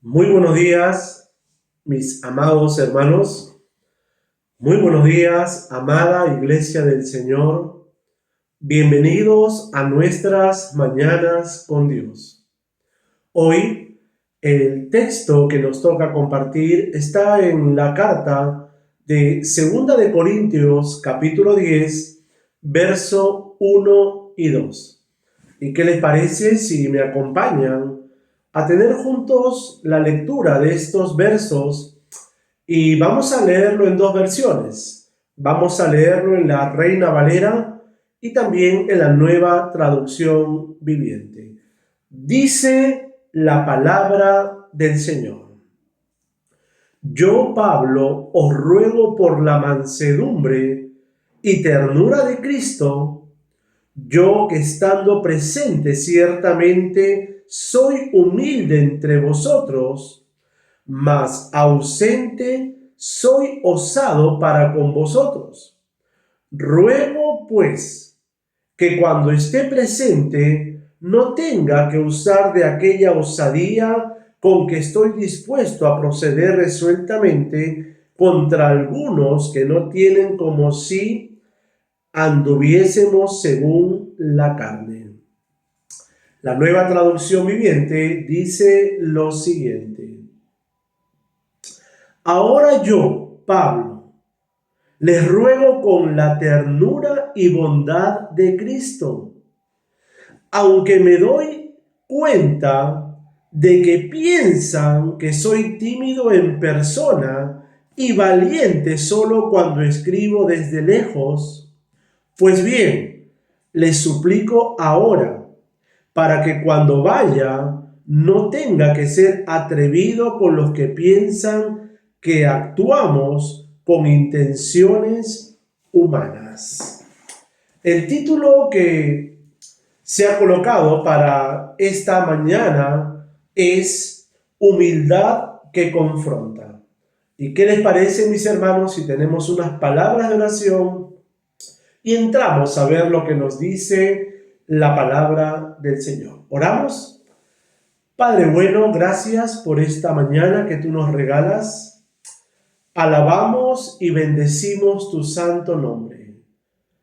Muy buenos días, mis amados hermanos. Muy buenos días, amada Iglesia del Señor. Bienvenidos a nuestras mañanas con Dios. Hoy, el texto que nos toca compartir está en la carta de 2 Corintios, capítulo 10, verso 1 y 2. ¿Y qué les parece si me acompañan a tener juntos la lectura de estos versos? Y vamos a leerlo en dos versiones. Vamos a leerlo en la Reina Valera y también en la Nueva Traducción Viviente. Dice la palabra del Señor: Yo, Pablo, os ruego por la mansedumbre y ternura de Cristo, yo que estando presente ciertamente soy humilde entre vosotros, mas ausente soy osado para con vosotros. Ruego, pues, que cuando esté presente no tenga que usar de aquella osadía con que estoy dispuesto a proceder resueltamente contra algunos que no tienen, como si anduviésemos según la carne. La Nueva Traducción Viviente dice lo siguiente: Ahora yo, Pablo, les ruego con la ternura y bondad de Cristo, aunque me doy cuenta de que piensan que soy tímido en persona y valiente solo cuando escribo desde lejos, pues bien, les suplico ahora, para que cuando vaya no tenga que ser atrevido con los que piensan que actuamos con intenciones humanas. El título que se ha colocado para esta mañana es Humildad que confronta. ¿Y qué les parece, mis hermanos, si tenemos unas palabras de oración y entramos a ver lo que nos dice la palabra del Señor? ¿Oramos? Padre bueno, gracias por esta mañana que tú nos regalas. Alabamos y bendecimos tu santo nombre.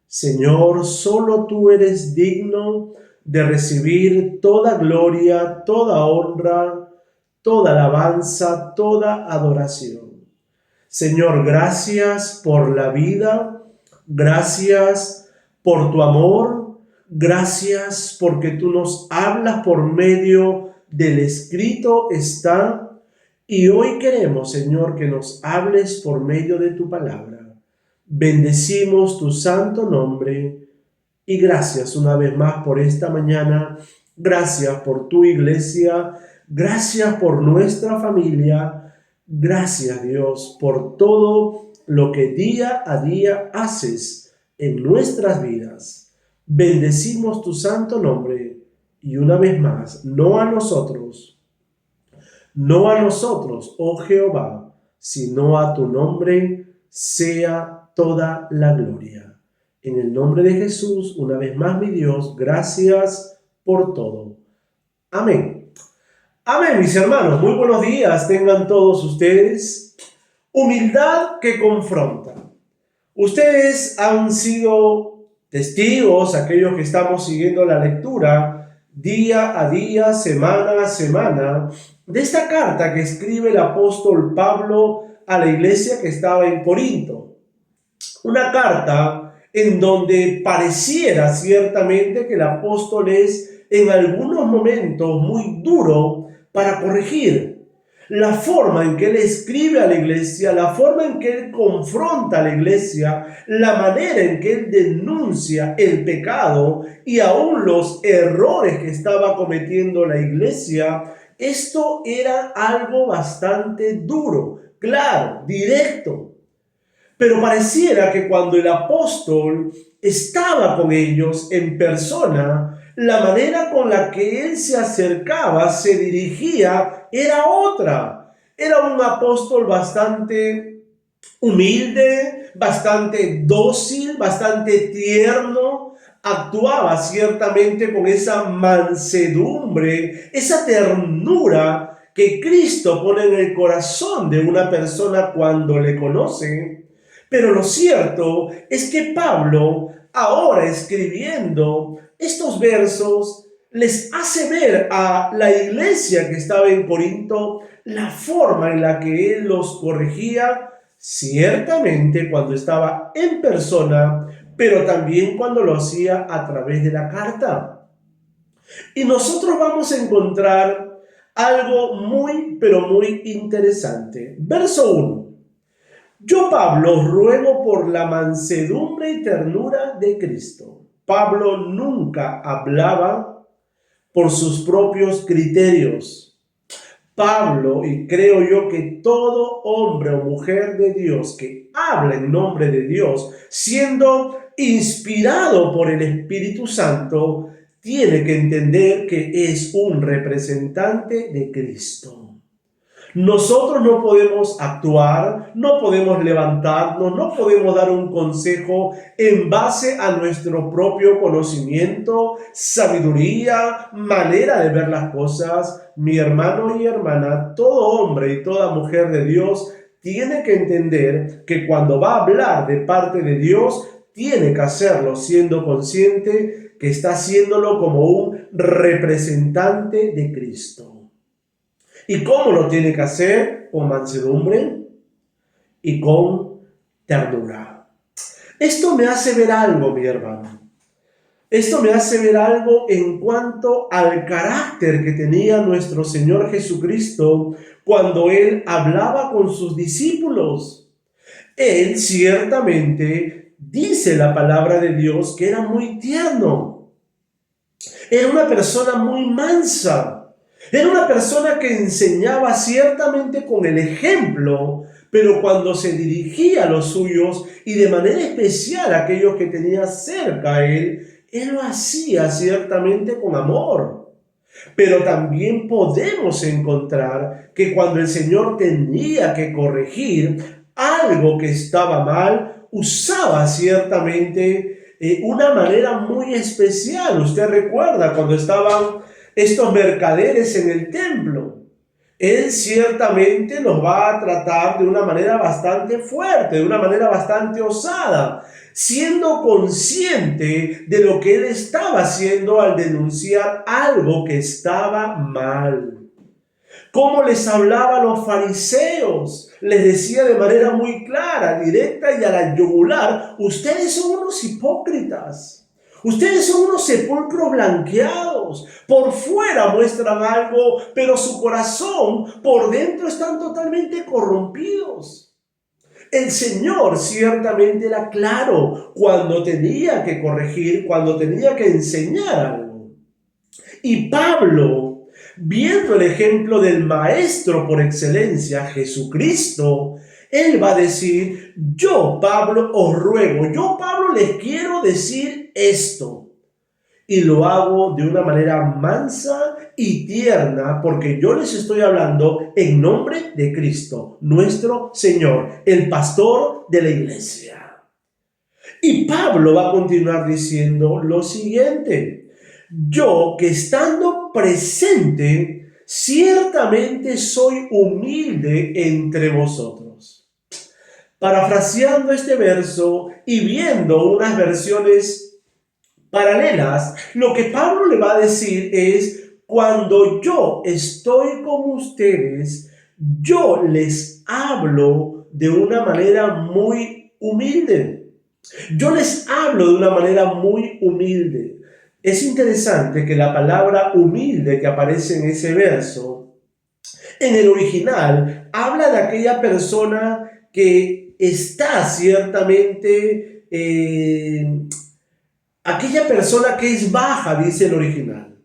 Señor, solo tú eres digno de recibir toda gloria, toda honra, toda alabanza, toda adoración. Señor, gracias por la vida, gracias por tu amor, gracias porque tú nos hablas por medio del escrito está, y hoy queremos, Señor, que nos hables por medio de tu palabra. Bendecimos tu santo nombre y gracias una vez más por esta mañana. Gracias por tu iglesia, gracias por nuestra familia. Gracias, Dios, por todo lo que día a día haces en nuestras vidas. Bendecimos tu santo nombre y una vez más, no a nosotros, oh Jehová, sino a tu nombre sea toda la gloria. En el nombre de Jesús, una vez más, mi Dios, gracias por todo. Amén. Amén, mis hermanos. Muy buenos días tengan todos ustedes. Humildad que confronta. Ustedes han sido testigos, aquellos que estamos siguiendo la lectura día a día, semana a semana, de esta carta que escribe el apóstol Pablo a la iglesia que estaba en Corinto. Una carta en donde pareciera ciertamente que el apóstol es en algunos momentos muy duro para corregir. La forma en que él escribe a la iglesia, la forma en que él confronta a la iglesia, la manera en que él denuncia el pecado y aún los errores que estaba cometiendo la iglesia, esto era algo bastante duro, claro, directo. Pero pareciera que cuando el apóstol estaba con ellos en persona, la manera con la que él se acercaba, se dirigía, era otra. Era un apóstol bastante humilde, bastante dócil, bastante tierno. Actuaba ciertamente con esa mansedumbre, esa ternura que Cristo pone en el corazón de una persona cuando le conoce. Pero lo cierto es que Pablo, ahora escribiendo estos versos, les hace ver a la iglesia que estaba en Corinto la forma en la que él los corregía, ciertamente cuando estaba en persona, pero también cuando lo hacía a través de la carta. Y nosotros vamos a encontrar algo muy, pero muy interesante. Verso 1. Yo, Pablo, ruego por la mansedumbre y ternura de Cristo. Pablo nunca hablaba por sus propios criterios. Pablo, y creo yo que todo hombre o mujer de Dios que habla en nombre de Dios, siendo inspirado por el Espíritu Santo, tiene que entender que es un representante de Cristo. Nosotros no podemos actuar, no podemos levantarnos, no podemos dar un consejo en base a nuestro propio conocimiento, sabiduría, manera de ver las cosas. Mi hermano y hermana, todo hombre y toda mujer de Dios tiene que entender que cuando va a hablar de parte de Dios, tiene que hacerlo siendo consciente que está haciéndolo como un representante de Cristo. ¿Y cómo lo tiene que hacer? Con mansedumbre y con ternura. Esto me hace ver algo, mi hermano. Esto me hace ver algo en cuanto al carácter que tenía nuestro Señor Jesucristo cuando Él hablaba con sus discípulos. Él ciertamente dice la palabra de Dios que era muy tierno. Era una persona muy mansa. Era una persona que enseñaba ciertamente con el ejemplo, pero cuando se dirigía a los suyos y de manera especial a aquellos que tenía cerca a él lo hacía ciertamente con amor. Pero también podemos encontrar que cuando el Señor tenía que corregir algo que estaba mal, usaba ciertamente una manera muy especial. Usted recuerda cuando estaban estos mercaderes en el templo. Él ciertamente los va a tratar de una manera bastante fuerte, de una manera bastante osada, siendo consciente de lo que él estaba haciendo al denunciar algo que estaba mal. ¿Cómo les hablaba a los fariseos? Les decía de manera muy clara, directa y a la yugular: ustedes son unos hipócritas. Ustedes son unos sepulcros blanqueados. Por fuera muestran algo, pero su corazón por dentro están totalmente corrompidos. El Señor ciertamente era claro cuando tenía que corregir, cuando tenía que enseñar algo. Y Pablo, viendo el ejemplo del maestro por excelencia, Jesucristo, él va a decir: yo, Pablo, os ruego, yo, Pablo, les quiero decir esto. Y lo hago de una manera mansa y tierna, porque yo les estoy hablando en nombre de Cristo, nuestro Señor, el pastor de la iglesia. Y Pablo va a continuar diciendo lo siguiente: yo, que estando presente, ciertamente soy humilde entre vosotros. Parafraseando este verso y viendo unas versiones paralelas, lo que Pablo le va a decir es: cuando yo estoy con ustedes, yo les hablo de una manera muy humilde. Yo les hablo de una manera muy humilde. Es interesante que la palabra humilde que aparece en ese verso, en el original, habla de aquella persona que está ciertamente, aquella persona que es baja, dice el original.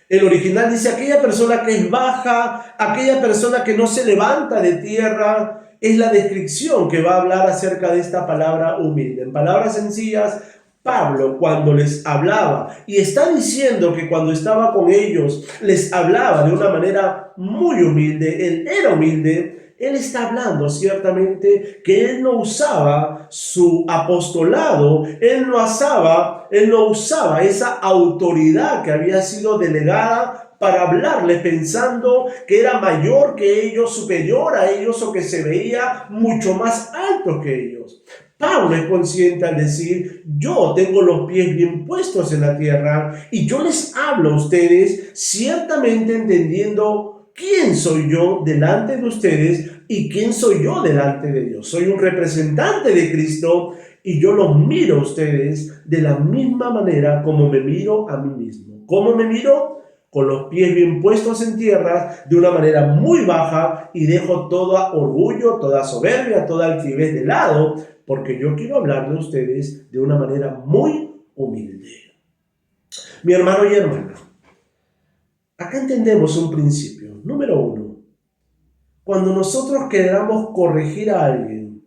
El original dice aquella persona que es baja, aquella persona que no se levanta de tierra. Es la descripción que va a hablar acerca de esta palabra humilde. En palabras sencillas, Pablo, cuando les hablaba, y está diciendo que cuando estaba con ellos, les hablaba de una manera muy humilde, él era humilde. Él está hablando ciertamente que él no usaba su apostolado, él no usaba esa autoridad que había sido delegada para hablarles pensando que era mayor que ellos, superior a ellos o que se veía mucho más alto que ellos. Pablo es consciente al decir, yo tengo los pies bien puestos en la tierra y yo les hablo a ustedes ciertamente entendiendo quién soy yo delante de ustedes y quién soy yo delante de Dios. Soy un representante de Cristo y yo los miro a ustedes de la misma manera como me miro a mí mismo. ¿Cómo me miro? Con los pies bien puestos en tierra, de una manera muy baja, y dejo todo orgullo, toda soberbia, toda altivez de lado, porque yo quiero hablar de ustedes de una manera muy humilde. Mi hermano y hermana, acá entendemos un principio. Número 1. Cuando nosotros queramos corregir a alguien,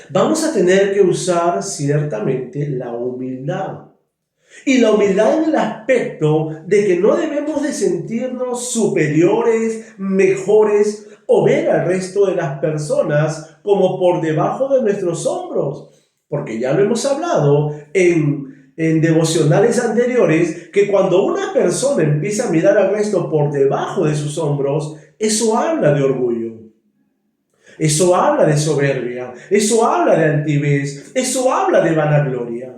vamos a tener que usar ciertamente la humildad. Y la humildad en el aspecto de que no debemos de sentirnos superiores, mejores o ver al resto de las personas como por debajo de nuestros hombros. Porque ya lo hemos hablado en devocionales anteriores, que cuando una persona empieza a mirar al resto por debajo de sus hombros, eso habla de orgullo. Eso habla de soberbia, eso habla de altivez, eso habla de vanagloria.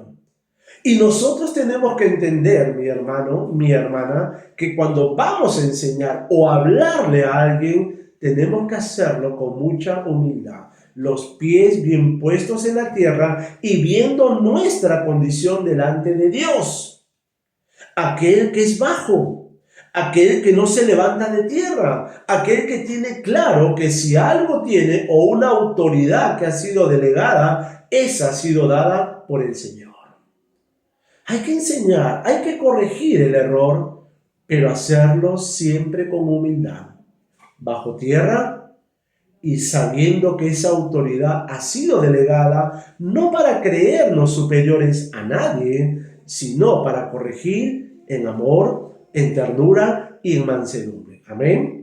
Y nosotros tenemos que entender, mi hermano, mi hermana, que cuando vamos a enseñar o hablarle a alguien, tenemos que hacerlo con mucha humildad. Los pies bien puestos en la tierra y viendo nuestra condición delante de Dios. Aquel que es bajo, aquel que no se levanta de tierra, aquel que tiene claro que si algo tiene o una autoridad que ha sido delegada, esa ha sido dada por el Señor. Hay que enseñar, hay que corregir el error, pero hacerlo siempre con humildad, bajo tierra y sabiendo que esa autoridad ha sido delegada no para creernos superiores a nadie, sino para corregir en amor, en ternura y en mansedumbre. Amén.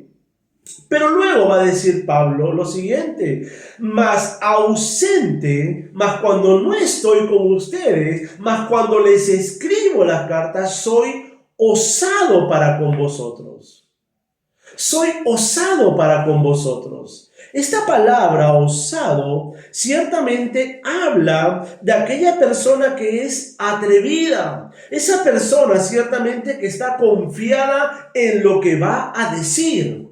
Pero luego va a decir Pablo lo siguiente, mas ausente, mas cuando no estoy con ustedes, mas cuando les escribo las cartas, soy osado para con vosotros. Soy osado para con vosotros. Esta palabra osado ciertamente habla de aquella persona que es atrevida. Esa persona ciertamente que está confiada en lo que va a decir.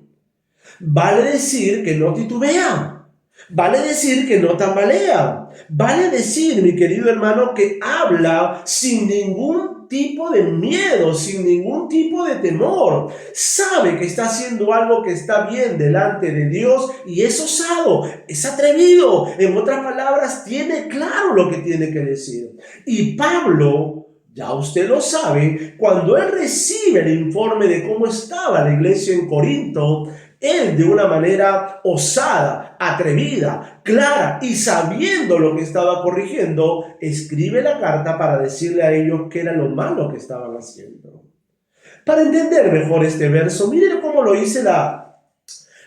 Vale decir que no titubea. Vale decir que no tambalea. Vale decir, mi querido hermano, que habla sin ningún tipo de miedo, sin ningún tipo de temor. Sabe que está haciendo algo que está bien delante de Dios y es osado, es atrevido. En otras palabras, tiene claro lo que tiene que decir. Y Pablo, ya usted lo sabe, cuando él recibe el informe de cómo estaba la iglesia en Corinto, él de una manera osada, atrevida, clara y sabiendo lo que estaba corrigiendo, escribe la carta para decirle a ellos qué era lo malo que estaban haciendo. Para entender mejor este verso, miren cómo lo dice la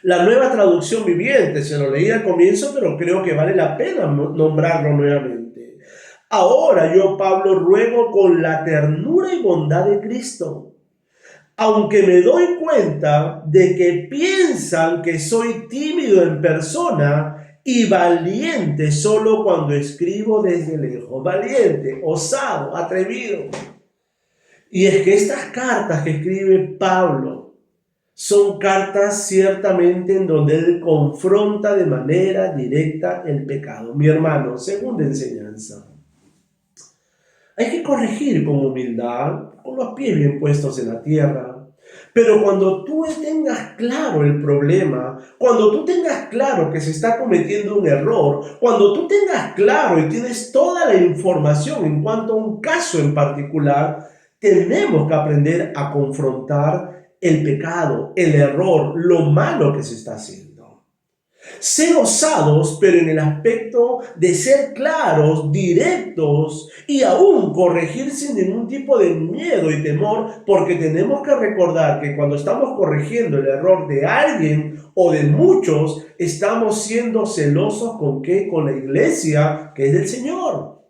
Nueva Traducción Viviente. Se lo leí al comienzo, pero creo que vale la pena nombrarlo nuevamente. Ahora yo, Pablo, ruego con la ternura y bondad de Cristo, aunque me doy cuenta de que piensan que soy tímido en persona y valiente solo cuando escribo desde lejos. Valiente, osado, atrevido. Y es que estas cartas que escribe Pablo son cartas ciertamente en donde él confronta de manera directa el pecado. Mi hermano, segunda enseñanza. Hay que corregir con humildad, con los pies bien puestos en la tierra. Pero cuando tú tengas claro el problema, cuando tú tengas claro que se está cometiendo un error, cuando tú tengas claro y tienes toda la información en cuanto a un caso en particular, tenemos que aprender a confrontar el pecado, el error, lo malo que se está haciendo. Ser osados, pero en el aspecto de ser claros, directos y aún corregir sin ningún tipo de miedo y temor, porque tenemos que recordar que cuando estamos corrigiendo el error de alguien o de muchos, estamos siendo celosos ¿con qué? Con la iglesia que es del Señor.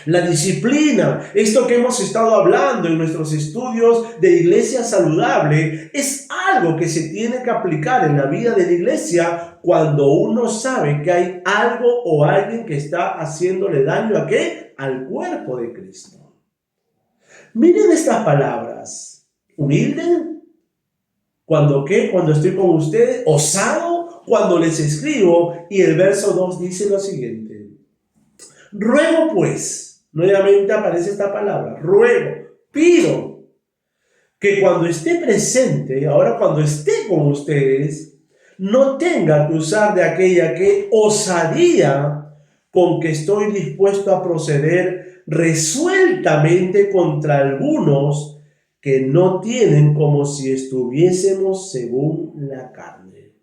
La disciplina, esto que hemos estado hablando en nuestros estudios de iglesia saludable, es algo que se tiene que aplicar en la vida de la iglesia cuando uno sabe que hay algo o alguien que está haciéndole daño ¿a qué? Al cuerpo de Cristo. Miren estas palabras. Humilde, ¿cuando qué? Cuando estoy con ustedes. Osado, cuando les escribo. Y el verso 2 dice lo siguiente. Ruego pues, nuevamente aparece esta palabra, ruego, pido, que cuando esté presente, ahora cuando esté con ustedes, no tenga que usar de aquella que osadía con que estoy dispuesto a proceder resueltamente contra algunos que no tienen como si estuviésemos según la carne.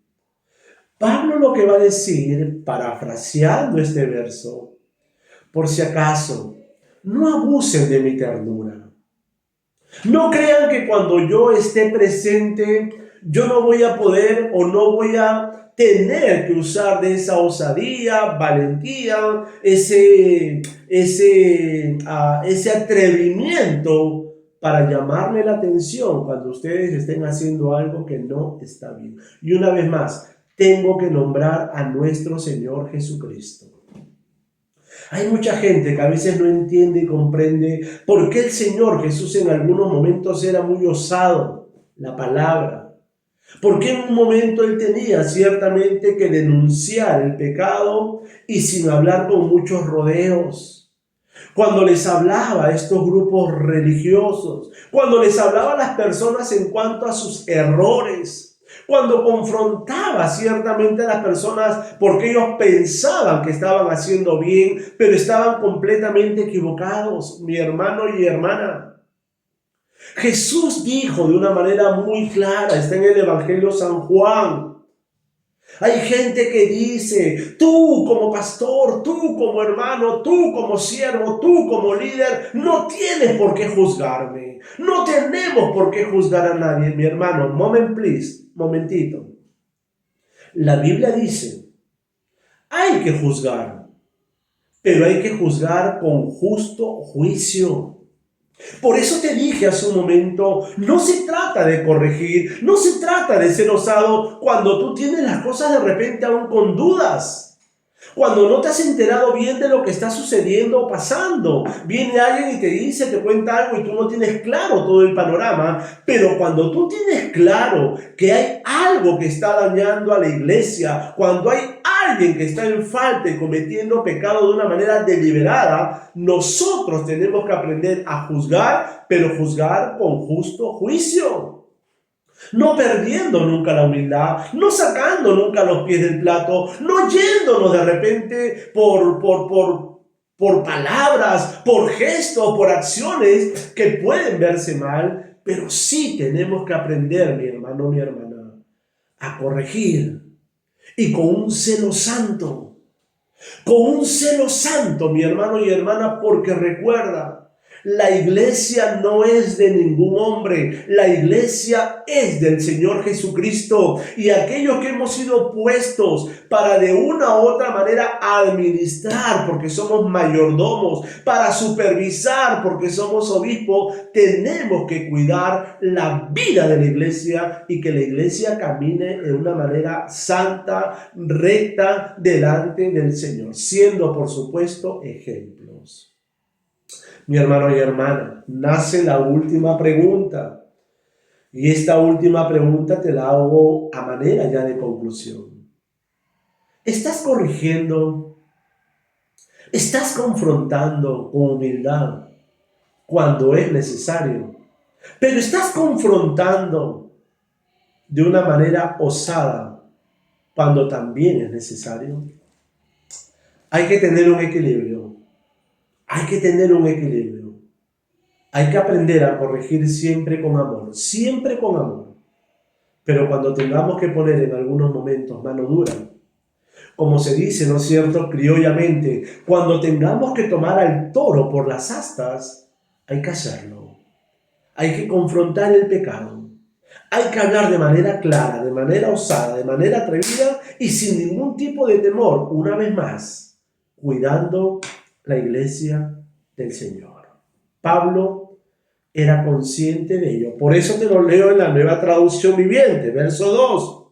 Pablo lo que va a decir, parafraseando este verso, por si acaso, no abusen de mi ternura. No crean que cuando yo esté presente, yo no voy a poder o no voy a tener que usar de esa osadía, valentía, ese atrevimiento para llamarle la atención cuando ustedes estén haciendo algo que no está bien. Y una vez más, tengo que nombrar a nuestro Señor Jesucristo. Hay mucha gente que a veces no entiende y comprende por qué el Señor Jesús en algunos momentos era muy osado, la palabra. ¿Por qué en un momento Él tenía ciertamente que denunciar el pecado y sin hablar con muchos rodeos? Cuando les hablaba a estos grupos religiosos, cuando les hablaba a las personas en cuanto a sus errores, cuando confrontaba ciertamente a las personas porque ellos pensaban que estaban haciendo bien, pero estaban completamente equivocados, mi hermano y hermana. Jesús dijo de una manera muy clara, está en el Evangelio de San Juan. Hay gente que dice, tú como pastor, tú como hermano, tú como siervo, tú como líder, no tienes por qué juzgarme. No tenemos por qué juzgar a nadie. Mi hermano, momentito. La Biblia dice, hay que juzgar, pero hay que juzgar con justo juicio. Por eso te dije hace un momento, no se trata de corregir, no se trata de ser osado cuando tú tienes las cosas de repente aún con dudas. Cuando no te has enterado bien de lo que está sucediendo o pasando. Viene alguien y te dice, te cuenta algo y tú no tienes claro todo el panorama. Pero cuando tú tienes claro que hay algo que está dañando a la iglesia, cuando hay alguien que está en falta y cometiendo pecado de una manera deliberada, nosotros tenemos que aprender a juzgar, pero juzgar con justo juicio. No perdiendo nunca la humildad, no sacando nunca los pies del plato, no yéndonos de repente por palabras, por gestos, por acciones que pueden verse mal, pero sí tenemos que aprender, mi hermano, mi hermana, a corregir y con un celo santo, mi hermano y hermana, porque recuerda, la iglesia no es de ningún hombre, la iglesia es del Señor Jesucristo y aquellos que hemos sido puestos para de una u otra manera administrar porque somos mayordomos, para supervisar porque somos obispos, tenemos que cuidar la vida de la iglesia y que la iglesia camine de una manera santa, recta delante del Señor, siendo por supuesto ejemplos. Mi hermano y hermana, nace la última pregunta. Y esta última pregunta te la hago a manera ya de conclusión. ¿Estás corrigiendo? ¿Estás confrontando con humildad cuando es necesario? Pero estás confrontando de una manera osada cuando también es necesario. Hay que tener un equilibrio. Hay que tener un equilibrio. Hay que aprender a corregir siempre con amor. Siempre con amor. Pero cuando tengamos que poner en algunos momentos mano dura, como se dice, ¿no es cierto?, criollamente, cuando tengamos que tomar al toro por las astas, hay que hacerlo. Hay que confrontar el pecado. Hay que hablar de manera clara, de manera osada, de manera atrevida y sin ningún tipo de temor, una vez más, cuidando la iglesia del Señor. Pablo era consciente de ello. Por eso te lo leo en la Nueva Traducción Viviente, verso 2.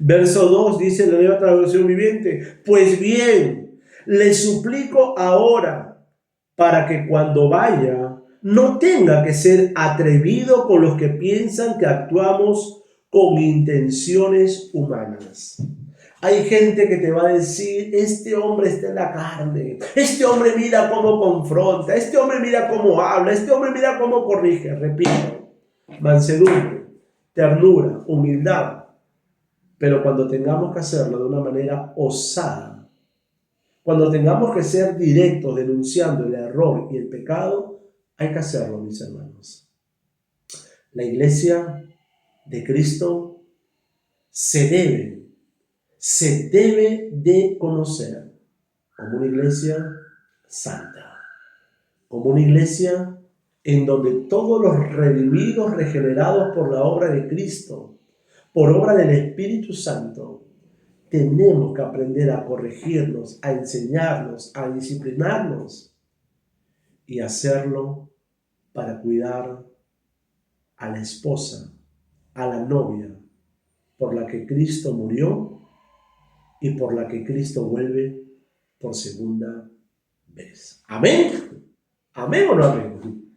Verso 2 dice en la Nueva Traducción Viviente: pues bien, le suplico ahora para que cuando vaya no tenga que ser atrevido con los que piensan que actuamos con intenciones humanas. Hay gente que te va a decir: este hombre está en la carne, este hombre mira cómo confronta, este hombre mira cómo habla, este hombre mira cómo corrige. Repito: mansedumbre, ternura, humildad. Pero cuando tengamos que hacerlo de una manera osada, cuando tengamos que ser directos denunciando el error y el pecado, hay que hacerlo, mis hermanos. La iglesia de Cristo se debe de conocer como una iglesia santa, como una iglesia en donde todos los redimidos, regenerados por la obra de Cristo, por obra del Espíritu Santo, tenemos que aprender a corregirnos, a enseñarnos, a disciplinarnos y hacerlo para cuidar a la esposa, a la novia, por la que Cristo murió y por la que Cristo vuelve por segunda vez. ¿Amén? ¿Amén o no amén?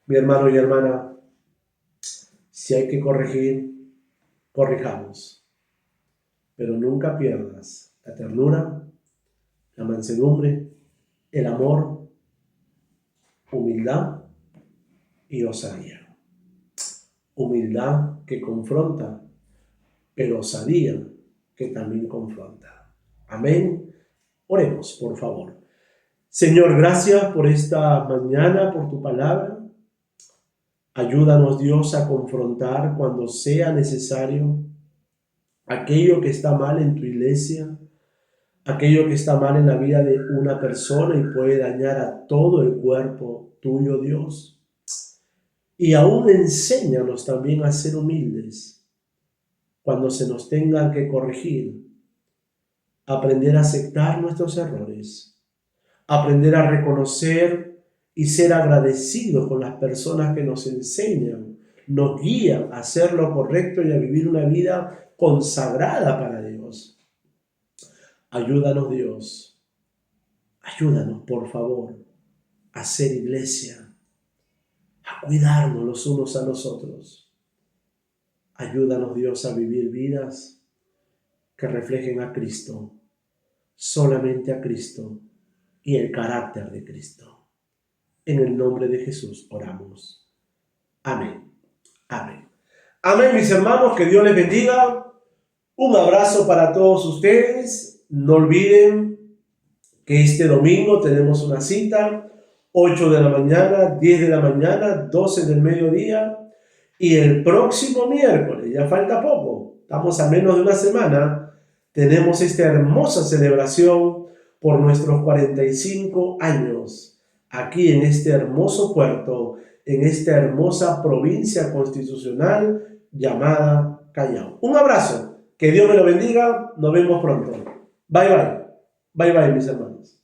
Mi hermano y hermana, si hay que corregir, corrijamos. Pero nunca pierdas la ternura, la mansedumbre, el amor, humildad y osadía. Humildad que confronta, pero osadía que también confronta. Amén. Oremos, por favor. Señor, gracias por esta mañana, por tu palabra. Ayúdanos, Dios, a confrontar cuando sea necesario aquello que está mal en tu iglesia, aquello que está mal en la vida de una persona y puede dañar a todo el cuerpo tuyo, Dios. Y aún enséñanos también a ser humildes cuando se nos tengan que corregir, aprender a aceptar nuestros errores, aprender a reconocer y ser agradecidos con las personas que nos enseñan, nos guían a hacer lo correcto y a vivir una vida consagrada para Dios. Ayúdanos, Dios. Ayúdanos, por favor, a ser iglesia, a cuidarnos los unos a los otros. Ayúdanos, Dios, a vivir vidas que reflejen a Cristo, solamente a Cristo y el carácter de Cristo. En el nombre de Jesús oramos. Amén. Amén. Amén, mis hermanos, que Dios les bendiga. Un abrazo para todos ustedes. No olviden que este domingo tenemos una cita, 8 de la mañana, 10 de la mañana, 12 del mediodía, y el próximo miércoles, ya falta poco, estamos a menos de una semana, tenemos esta hermosa celebración por nuestros 45 años, aquí en este hermoso puerto, en esta hermosa provincia constitucional llamada Callao. Un abrazo, que Dios me lo bendiga, nos vemos pronto. Bye bye, bye bye mis hermanos.